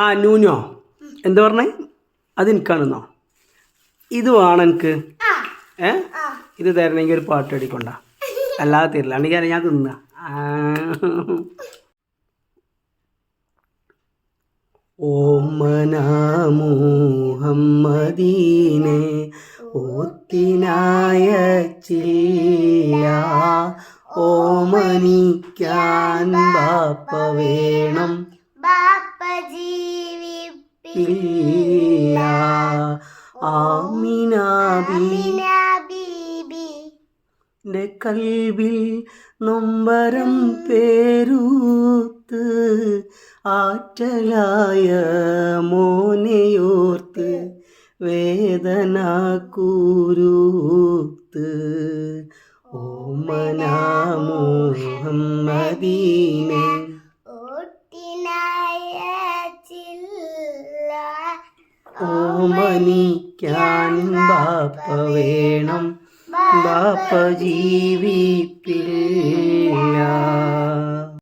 ആ നൂനോ എന്താ പറഞ്ഞേ? അതെനിക്കാണെന്നോ? ഇത് വേണം എനിക്ക്. ഇത് തരണമെങ്കിൽ ഒരു പാട്ട് അടിക്കൊണ്ട, അല്ലാതെ തരില്ല. അല്ലെങ്കിൽ ഞാൻ തിന്ന. ഓമന മുഹമ്മദീനെ ഓത്തിനായ ചില്ല, ഓമനിക്കാൻ ബാപ്പ വേണം, ബാപ്പ ജീവിപ്പില്ല. ആമിന ബീബിന്റെ കൽവിൽ നൊമ്പരം പേരൂത്ത്, ആറ്റലായ മോനെയോർത്ത് വേദന കൂരൂത്ത്. ഓമന മുഹമ്മദീനെ ഓമനിക്കാൻ ബാപ്പ വേണം, ബാപ്പ ജീവിപ്പില്ല.